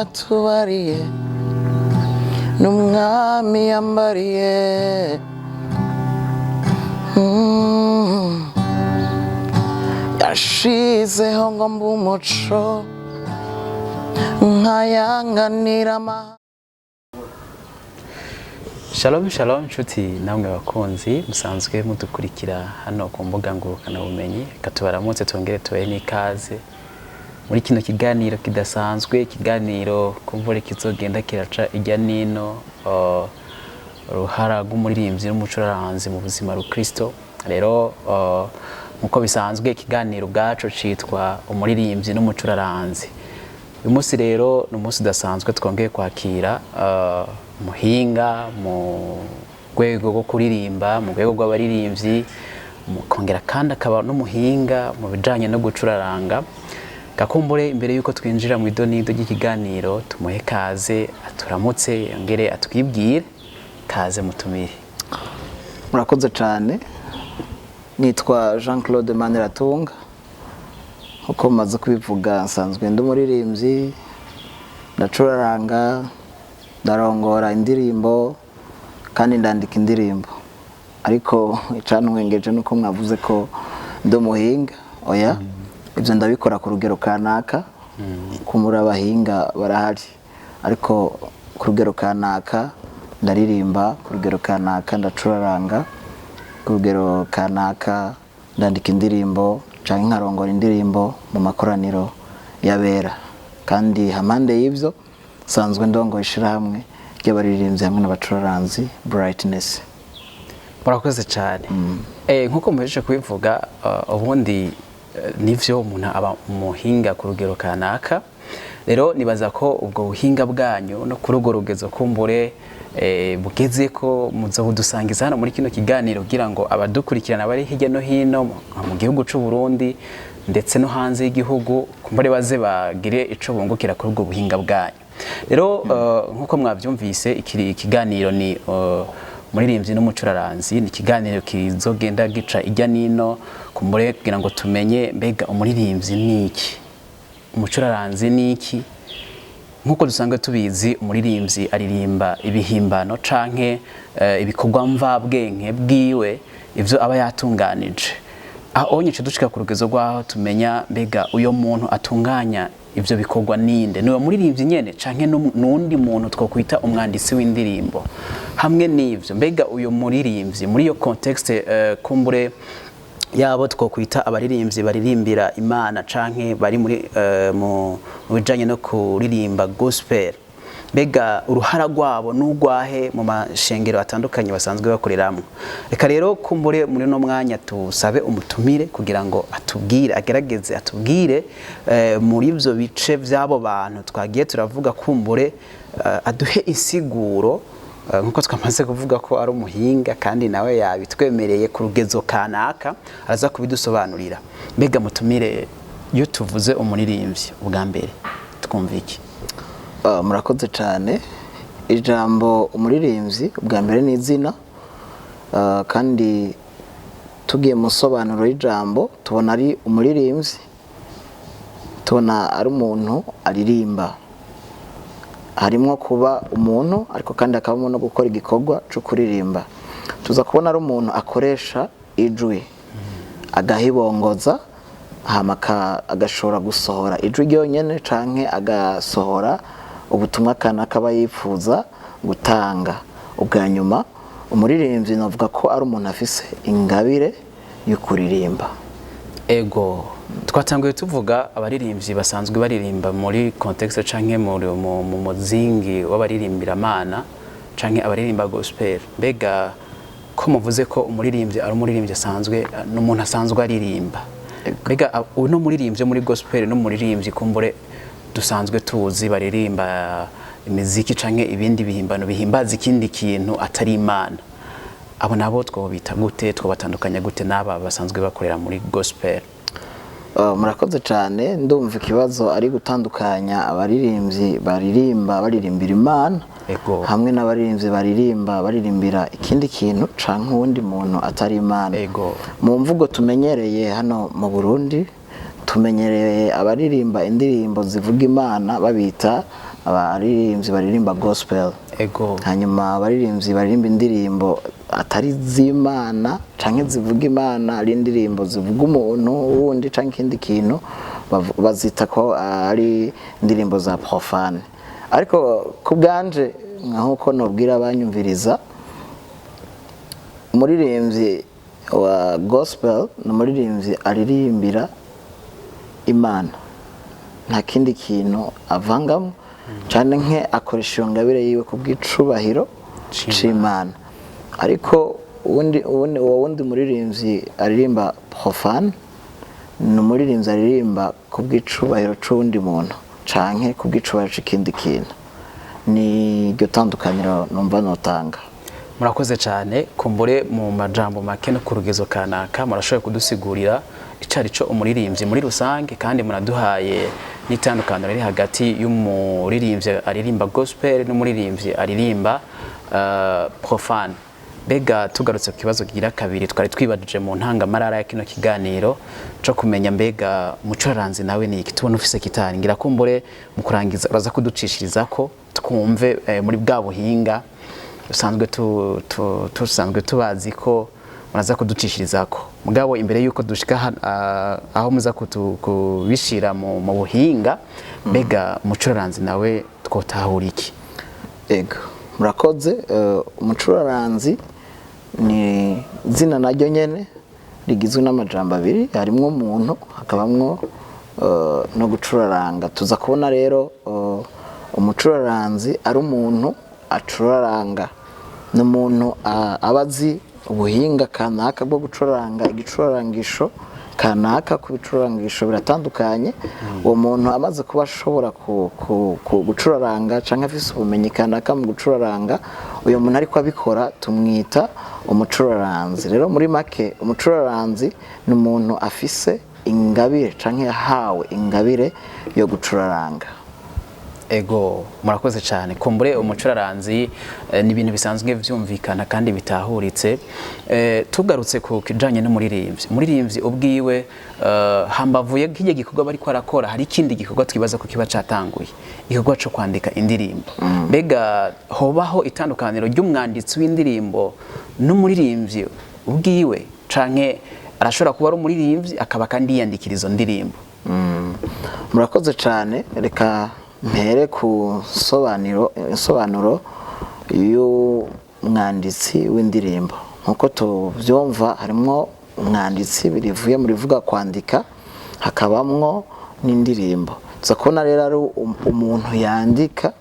yatubariye n'umwami yambariye yashizeho ngo mbe umuco nkayanganira Shalom shalom nshuti namwe bakunzi musanzwe mudukurikira hano ku mbuga ngurukana bumenyi katubaramutse twongere tubahe n'ikaze muri kino kiganiro kidasanzwe ikiganiro kumvure kizogenda kiraca ijya nino ruhara rw'umuririmbyi n'umucuraranzi mu buzima rukristo rero nkuko bisanzwe ikiganiro ubwacu citwa umuririmbyi n'umucuraranzi uyu munsi rero ni umunsi udasanzwe twongeye kwakira muhinga mu rwego rwo kuririmba mu rwego rw'abaririmbyi kongera kandi akaba n'umuhinga mu bijanye no gucuraranga gakumbure imbere yuko twinjira mu idonido ry'ikiganiro tumuhe kaze aturamutse yongere atwibwire kaze mutumire. Murakoze cyane nitwa Jean Claude Maniratunga uko maze kubivuga nsanzwe ndi umuririmbyi ndacuraranga ndarongora indirimbo kandi ndandika indirimbo ariko icanwengeje nuko mwavuze ko ndi umuhinga oya ibyo ndabikora ku rugero kanaka kumura abahinga barahari ariko ku rugero kanaka ndaririmba ku rugero kanaka ndacuraranga ku rugero kanaka ndandika indirimbo canke nkarongora indirimbo mu makoraniro yabera kandi hamande y'ivyo sanzwe ndongo ishirahamwe ry'abaririmbyi hamwe n'abacuraranzi Brightness. Murakoze cyane nkuko muhejeje kubivuga ubundi nivyo umuntu aba umuhinga ku rugero kanaka rero nibaza ko ubwo buhinga bwanyu no ku rugo rugezo kumbure bugeze ko muzobudusangiza hano muri kino kiganiro kugira ngo abadukurikirana bari hirya no hino mu gihugu c'u Burundi ndetse no hanze y'igihugu kumbure baze bagire ico bungukira kuri ubwo buhinga bwanyu. Rero nkuko mwavyumvise ikiganiro ni umuririmbyi n'umucuraranzi ni ikiganiro kizogenda gica ijya nino kumbure kugira ngo tumenye mbega umuririmbyi niki umucuraranzi niki. Nkuko dusanzwe tubizi umuririmbyi aririmba ibihimbano canke ibikorwa mvabwenge bwiwe ivyo aba yatunganije aho onye dushika ku rugezo rwaho tumenya mbega uyo muntu atunganya ivyo bikorwa ninde niwe muririmbyi nyene canke nundi muntu twokwita umwanditsi w'indirimbo hamwe n'ivyo mbega uyo muririmbyi muri iyo context kumbure yabo twokwita abaririmbyi baririmbira Imana canke bari muri mu bijanye no kuririmba gospel mbega uruhara rwabo n'ugwahe mu mashengero atandukanye basanzwe bakoreramwe. Reka rero kumbure muri no mwanya tusabe umutumire kugira ngo atubwire agerageze atubwire muri ivyo bice vy'abo bantu twagiye turavuga kumbure aduhe insiguro nkuko twamaze kuvuga ko ari umuhinga kandi nawe yabitwemereye ku rugezo kanaka araza kubidusobanurira. Mbega mutumire iyo tuvuze umuririmbyi ubwa mbere twumva iki? Murakoze cyane ijambo umuririmbyi ubwa mbere ni izina kandi tugiye mu sobanuro y'ijambo tubona ari umuririmbyi tubona ari umuntu aririmba harimo kuba umuntu ariko kandi akabamo no gukora igikorwa cyo kuririmba. Tuza kubona ari umuntu akoresha ijwi agahibongoza hamaka agashobora gusohora ijwi ryonyene canke agasohora ubutumwa kanaka aba yifuza gutanga. Ubwa nyuma umuririmbyi navuga ko ari umuntu afise ingabire yo kuririmba. Ego twatanguye tuvuga abaririmbyi basanzwe baririmba muri context canke mu muzingi w'abaririmbira Imana canke abaririmba gospel. Mbega ko muvuze ko umuririmbyi ari umuririmbyi asanzwe n'umuntu asanzwe aririmba mbega uno muririmbyi muri gospel no muririmbyi kumbure dusanzwe tuzi baririmba imiziki canke ibindi bihimbano bihimbaza ikindi kintu atari Imana abo nabo twobita gute twobatandukanya gute n'aba basanzwe bakorera muri gospel? Murakoze cyane ndumva ikibazo ari gutandukanya abaririmbyi baririmbira Imana hamwe n'abaririmbyi baririmbira ikindi kintu canke uwundi muntu atari Imana. Mu mvugo tumenyereye hano mu Burundi tumenyereye abaririmba indirimbo zivuga Imana babita abaririmbyi baririmba gospel, ego hanyuma abaririmbyi baririmba indirimbo atari z'Imana canke zivuga Imana, ari indirimbo zivuga umuntu wundi canke ikindi kintu, bazita ko ari indirimbo za profane. Ariko ku bwanje nkuko nobwira abanyumviriza, umuririmbyi wa gospel ni umuririmbyi aririmbira Imana, nta kindi kintu avangamo, cyane nke akoresha iyo ngabire yiwe ku bw'icubahiro c'Imana. Ariko uwundi muririmbyi aririmba profane ni umuririmbyi aririmba ku bw'icubahiro c'uwundi muntu canke ku bw'icubahiro c'ikindi kintu. Ni iryo tandukaniro numva notanga. Murakoze cyane, kumbure mu majambo make no ku rugezo kanaka murashoboye kudusigurira icari co umuririmbyi muri rusange, kandi muraduhaye n'itandukaniro riri hagati y'umuririmbyi aririmba gospel n'umuririmbyi aririmba profane. Mbega tugarutse ku kibazo kigira kabiri twari twibajije mu ntangamarara ya kino kiganiro co kumenya mbega umucuraranzi nawe ni iki, tubona ufise gitari, ngira kumbure mu kurangiza uraza kuducishirizako twumve muri bwa buhinga dusanzwe tubazi ko muraza kuducishirizako. Mugabo imbere yuko dushika aho muza kubishira mu buhinga, mbega umucuraranzi nawe twotahura iki? Ego, murakoze. Umucuraranzi ni izina naryo nyene rigizwe n'amajambo abiri, harimwo umuntu hakabamwo no gucuraranga. Tuza kubona rero umucuraranzi ari umuntu acuraranga, ni umuntu abazi ubuhinga kanaka bwo gucuraranga igicurarangisho kanaka. Ku bicurarangisho biratandukanye. Uwo muntu amaze kuba ashobora gucuraranga canke afise ubumenyi kanaka mu gucuraranga, uyo muntu ariko abikora tumwita umucuraranzi. Rero muri make umucuraranzi ni umuntu afise ingabire canke yahawe ingabire yo gucuraranga. Ego, murakoze cyane. Kumbure umucuraranzi ni ibintu bisanzwe vyumvikana kandi bitahuritse. Tugarutse ku kijanye n'umuririmbyi, umuririmbyi ubwiwe hambavuye nk'iki gikorwa bari ko arakora, hari ikindi gikorwa twibaza ko kiba catanguye, igikorwa co kwandika indirimbo. Mbega hobaho itandukaniro ry'umwanditsi w'indirimbo n'umuririmbyi ubwiwe, canke arashobora kuba ari umuririmbyi akaba kandi yiyandikira izo ndirimbo? Murakoze cyane. Reka mpere ku sobanuro y'umwanditsi w'indirimbo. Nkuko tuvyumva, harimwo umwanditsi birivuye muri vuga kwandika, hakabamwo n'indirimbo. Tuza kubona rero ari umuntu yandika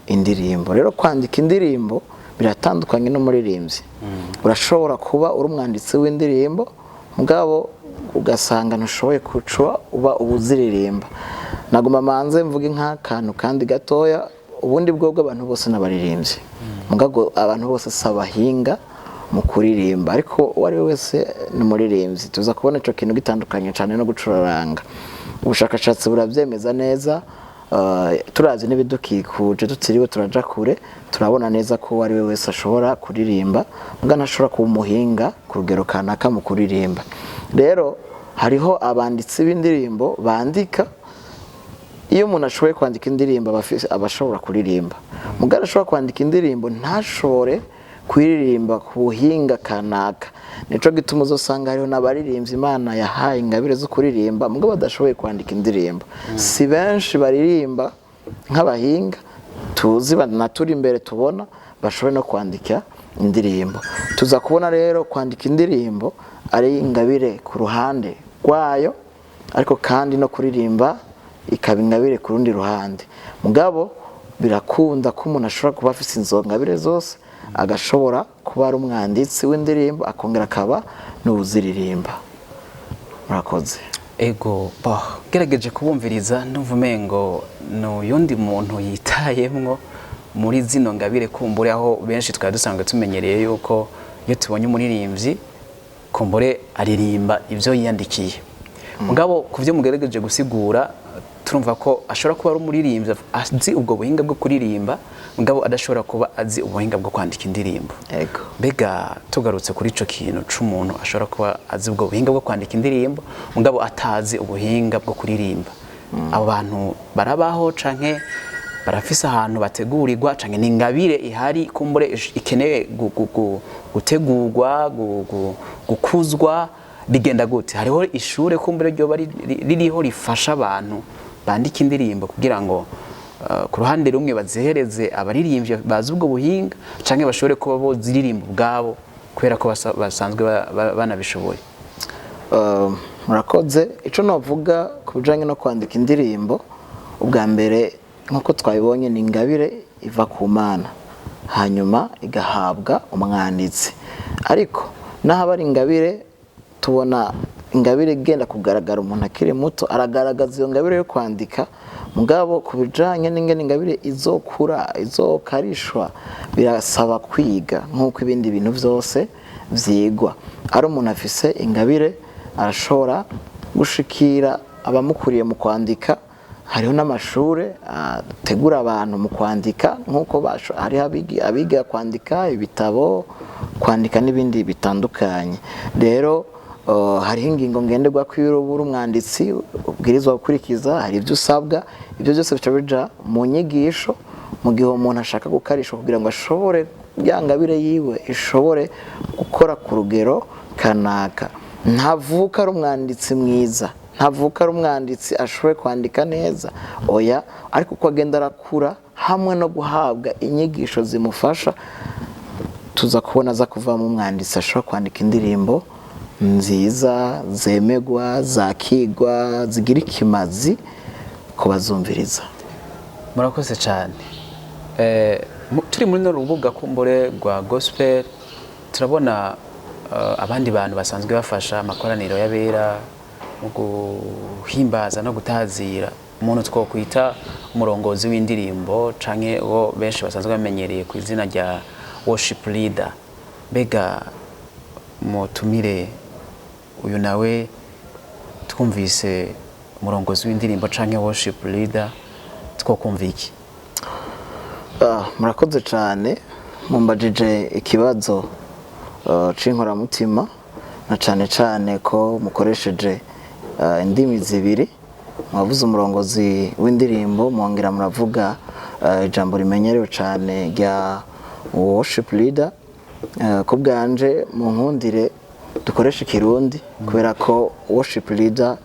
indirimbo. Rero kwandika indirimbo biratandukanye n'umuririmbyi. Urashobora kuba uri umwanditsi w'indirimbo mugabo ugasanga ntushoboye kucwa uba ubuziririmba. Naguma manze mvuge nk'akantu kandi gatoya, ubundi bwobwo abantu bose n'abaririmbyi, mugabo abantu bose sabahinga mu kuririmba, ariko uwari wese n'umuririmbyi. Tuza kubona ico kintu gitandukanye cyane no gucuraranga. Ubushakashatsi buravyemeza neza. Turazi n'ibidukikuje tutiriwe turaja kure, turabona neza ko uwari wese ashobora kuririmba, mugabo ntashobora kuba umuhinga ku rugero kanaka mu kuririmba. Rero hariho abanditsi b'indirimbo bandika. Iyo umuntu ashoboye kwandika indirimbo abashobora kuririmba, mugabo ashobora kwandika indirimbo ntashobore kuririmba ku buhinga kanaka. Nico gituma uzosanga hariho n'abaririmbyi Imana yahaye ingabire zo kuririmba mugabo badashoboye kwandika indirimbo. Si benshi baririmba nk'abahinga tuzi banaturi imbere tubona bashoboye no kwandika indirimbo. Tuza kubona rero kwandika indirimbo ari ingabire ku ruhande rwayo, ariko kandi no kuririmba ikaba ingabire ku rundi ruhande. Mugabo birakunda ko umuntu ashobora kuba afise izo ngabire zose, agashobora kuba ari umwanditsi w'indirimbo akongera akaba n'uziririmba. Murakoze. Ego, gerageje kubumviriza ndumva umengo no yundi muntu yitayemwo muri zino ngabire, kumbure aho benshi twari dusanzwe tumenyereye yuko iyo tubonye umuririmbyi kumbure aririmba ivyo yiyandikiye. Mugabo kuvyo mugerageje gusigura, turumva ko ashobora kuba ari umuririmbyi azi ubwo buhinga bwo kuririmba, mugabo adashobora kuba azi ubuhinga bwo kwandika indirimbo. Ego. Mbega tugarutse kuri ico kintu c'umuntu ashobora kuba azi ubwo buhinga bwo kwandika indirimbo, mugabo atazi ubuhinga bwo kuririmba, abo bantu barabaho canke barafise ahantu bategurirwa canke ni ingabire ihari kumbure ikenewe gutegurwa gukuzwa bigenda gute hariho ishure kumbure ryo bari ririho rifasha abantu bandika indirimbo kugira ngo ku ruhande rumwe bazihereze abaririmbye bazi ubwo buhinga canke bashobore kuba bo ziririmba ubwabo kubera ko basanzwe banabishoboye. Murakoze ico novuga ku bijanye no kwandika indirimbo ubwa mbere nkuko twabibonye ni ingabire iva ku Mana hanyuma igahabwa umwanditsi ariko naho bari ingabire tubona ingabire igenda kugaragara umuntu akiri muto aragaragaza iyo ngabire yo kwandika mugabo ku bijanye n'ingene ingabire izokura izokarishwa birasaba kwiga nkuko ibindi bintu byose vyigwa ari umuntu afise ingabire arashobora gushikira abamukuriye mu kwandika hariho n'amashure ategura abantu mu kwandika nkuko hariho abiga kwandika ibitabo kwandika n'ibindi bitandukanye rero hariho ingingo ngenderwa kw'irubura umwanditsi ubwirizwa gukurikiza hari ibyo usabwa ibyo byose bica bija mu nyigisho mu gihe umuntu ashaka gukarisha kugira ngo ashobore yangabire yiwe ishobore gukora ku rugero kanaka ntavuka ari umwanditsi mwiza ntavuka ari umwanditsi ashoboye kwandika neza oya ariko uko agenda arakura hamwe no guhabwa inyigisho zimufasha tuza kubona za kuvamo umwanditsi ashobora kwandika indirimbo nziza zemegwa zakigwa zigira ikimazi ku bazumviriza. Murakoze cyane turi muri no rubuga kumbure rwa gospel turabona abandi bantu basanzwe bafasha amakoraniro y'abera mu guhimbaza no gutazira umuntu twokwita umurongozi w'indirimbo canke wo benshi basanzwe bamenyereye ku izina rya worship leader bega mutumire uyu nawe twumvise umurongozi w'indirimbo canke worship leader twokumva iki? Murakoze cyane mumbajije ikibazo c'inkoramutima na cane ko mukoresheje indimi zibiri mwavuze umurongozi w'indirimbo mwongera muravuga ijambo rimenyerewe cyane rya worship leader ko bwanje mu nkundire dukoresha ikirundi kubera ko worship leader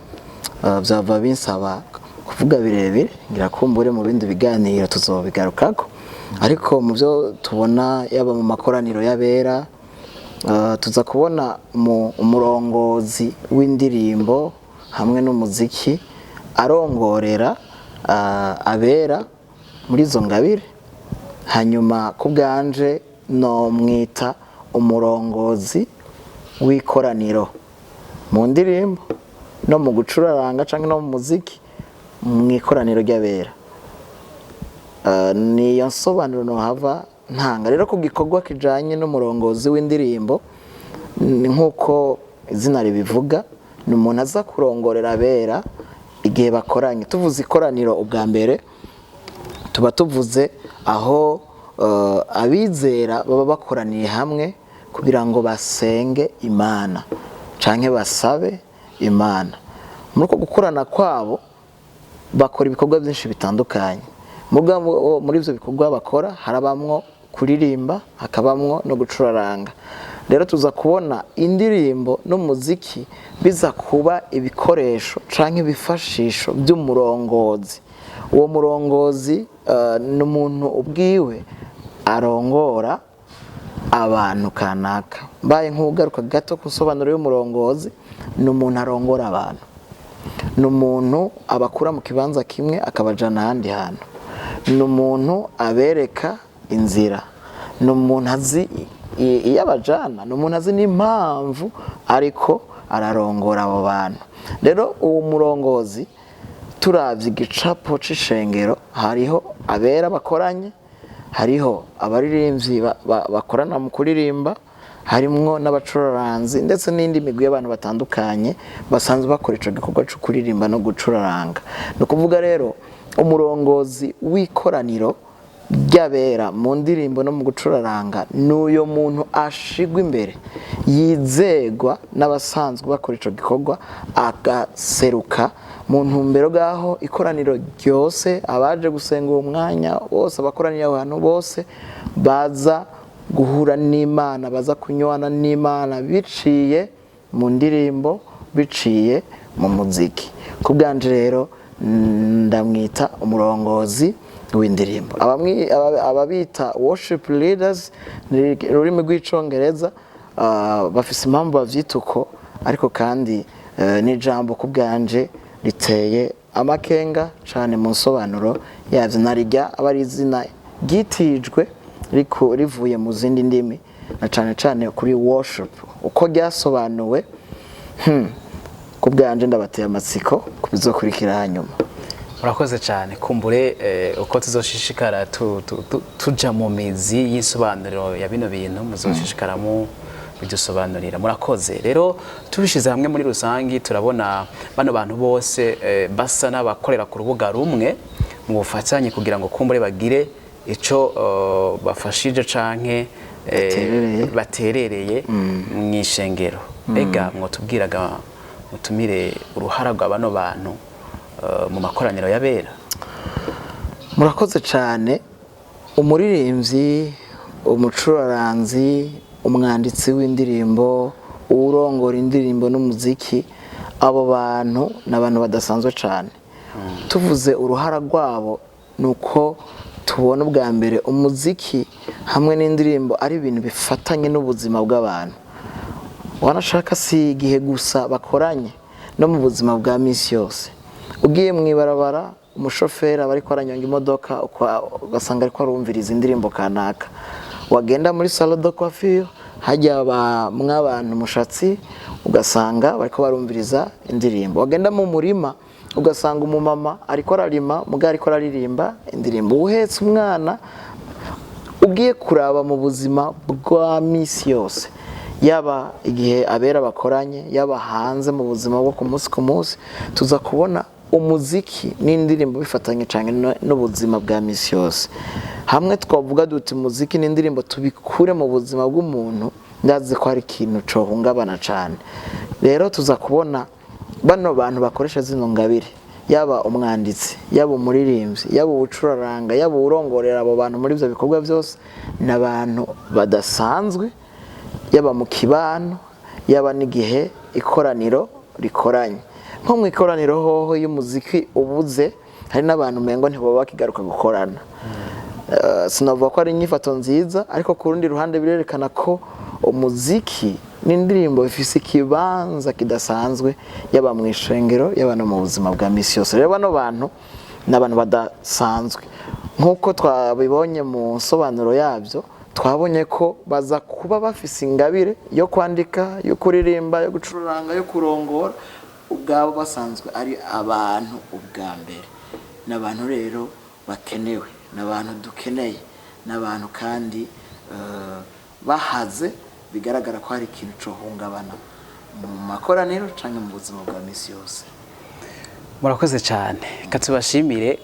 byava binsaba kuvuga birebire ngira kumbure mu bindi biganiro tuzobigarukako ariko mu byo tubona yaba mu makoraniro y'abera tuza kubona umurongozi w'indirimbo hamwe n'umuziki arongorera abera muri izo ngabire hanyuma ku bwanje no mwita umurongozi w'ikoraniro mu ndirimbo no mu gucuraranga cyangwa no mu muziki mu ikoraniro ry'abera niyo nsobanuro no hava ntanga rero ku gikorwa kijanye n'umurongozi w'indirimbo nkuko izina ribivuga ni umuntu aza kurongorera abera igihe bakoranye tuvuze ikoraniro ubwa mbere tuba tuvuze aho abizera baba bakoraniye hamwe kugira ngo basenge Imana canke basabe Imana muri uko gukorana kwabo bakora ibikorwa byinshi bitandukanye muri ivyo bikorwa bakora harabamwo kuririmba hakabamwo no gucuraranga rero tuza kubona indirimbo n'umuziki biza kuba ibikoresho canke ibifashisho by'umurongozi uwo murongozi n'umuntu ubwiwe arongora abantu kanaka mbaye nk'ugaruka gato kusobanura y'umurongozi n'umuntu arongora abantu n'umuntu abakura mu kibanza kimwe akabajana ahandi hantu n'umuntu abereka inzira n'umuntu azi iyabajana n'umuntu azi n'impamvu ariko ararongora abo bantu rero uwo murongozi turavye igicapo c'ishengero hariho abera bakoranye hariho abaririmbyi bakorana mu kuririmba harimwo n'abacuraranzi ndetse n'indi migwi y'abantu batandukanye basanzwe bakora ico gikorwa cyo kuririmba no gucuraranga no kuvuga rero umurongozi w'ikoraniro ry'abera mu ndirimbo no mu gucuraranga n'uyo muntu ashigwa imbere yizegwa n'abasanzwe bakora ico gikorwa agaseruka mu ntumbero gaho ikoraniro ryose abaje gusenga uwo mwanya bose abakoraniye abantu bose baza guhura n'Imana, baza kunywana n'Imana biciye mu ndirimbo, biciye mu muziki. Ku bwanje rero ndamwita umurongozi w'indirimbo. Ababita worship leaders ni ururimi rw'icongereza, bafise impamvu bavyita uko, ariko kandi n'ijambo ku bwanje riteye amakenga cane mu nsobanuro yavyo, narirya aba ari izina ryitijwe rivuye mu zindi ndimi, na cane cane kuri worship uko ryasobanuwe. Ku bwanje ndabateye amatsiko kubizokurikira hanyuma. Murakoze cyane, kumbure uko tuzoshishikara tuja mu mizi y'insobanuro ya bino bintu muzoshishikaramo bidusobanurira. Murakoze rero, tubishize hamwe muri rusangi turabona bano bantu bose basa n'abakorera ku rubuga rumwe mu bufatanye kugira ngo kumbure bagire ico bafashije canke baterereye mu ishengero. Ega mwotubwiraga mutumire uruhara rwa bano bantu mu makoraniro y'abera? Murakoze cyane. Umuririmbyi, umucuraranzi, umwanditsi w'indirimbo, urongora indirimbo n'umuziki, abo bantu n'abantu badasanzwe cyane. Tuvuze uruhara rwabo nuko tubona ubwa mbere umuziki hamwe n'indirimbo ari ibintu bifatanye n'ubuzima bw'abantu. Wanashaka si igihe gusa bakoranye no mu buzima bwa misi yose. Ugiye mwibarabara umushoferi aba ariko aranyonga imodoka ugasanga ariko arumviriza indirimbo kanaka. Wagenda muri salon de coiffure hajya mw'abantu umushatsi ugasanga bariko barumviriza indirimbo. Wagenda mu murima ugasanga umumama ariko ararima muga ariko araririmba indirimbo. Uhetse umwana, ugiye kuraba mu buzima bwa misi yose, yaba igihe abera bakoranye, yaba hanze mu buzima bwo ku munsi tuza kubona umuziki n'indirimbo bifatanye cyane n'ubuzima bwa misi yose. Hamwe twavuga duti umuziki n'indirimbo tubikure mu buzima bw'umuntu, ndazi ko hari ikintu cohungabana cyane. Rero tuza kubona bano bantu bakoresha zino ngabire, yaba umwanditsi, yaba umuririmbyi, yaba ubucuraranga, yaba urongorera abo bantu muri ivyo bikorwa byose, n'abantu badasanzwe, yaba mu kibano, yaba n'igihe ikoraniro rikoranye. Nko mu ikoraniro hoho y'umuziki ubuze, hari n'abantu mengo ntibaba bakigaruka gukorana. Sinavuga ko ari inyifato nziza, ariko ku rundi ruhande birerekana ko umuziki n'indirimbo bifise ikibanza kidasanzwe, yaba mu ishengero, yaba no mu buzima bwa misi yose. Rero bano bantu n'abantu badasanzwe, nk'uko twabibonye mu nsobanuro yabyo, twabonye ko baza kuba bafise ingabire yo kwandika, yo kuririmba, yo gucuranga, yo kurongora, ubwabo basanzwe ari abantu ubwa mbere. N'abantu rero bakenewe, n'abantu dukeneye, n'abantu kandi bahaze, bigaragara ko hari ikintu cohungabana mu makoraniro canke mu buzima bwa misi yose. Murakoze cyane, katubashimire.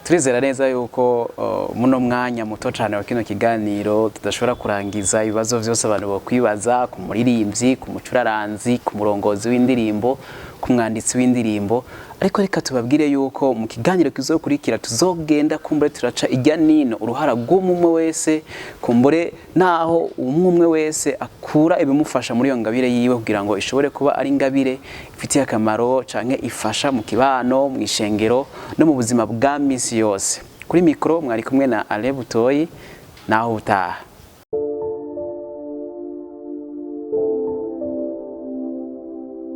Turizera neza yuko muno mwanya muto cyane wa kino kiganiro tudashobora kurangiza ibibazo byose abantu bakwibaza ku muririmbyi, ku mucuraranzi, ku murongozi w'indirimbo, ku mwanditsi w'indirimbo. Ariko reka tubabwire yuko mu kiganiro kizokurikira tuzogenda kumbure turaca ijya nino uruhara rw'umwe wese, kumbure naho umwe wese akura ibimufasha muri iyo ngabire yiwe kugira ngo ishobore kuba ari ingabire ifitiye akamaro canke ifasha mu kibano, mu ishengero no mu buzima bwa misi yose. Kuri mikro mwari kumwe na Alain Butoyi, naho utaha.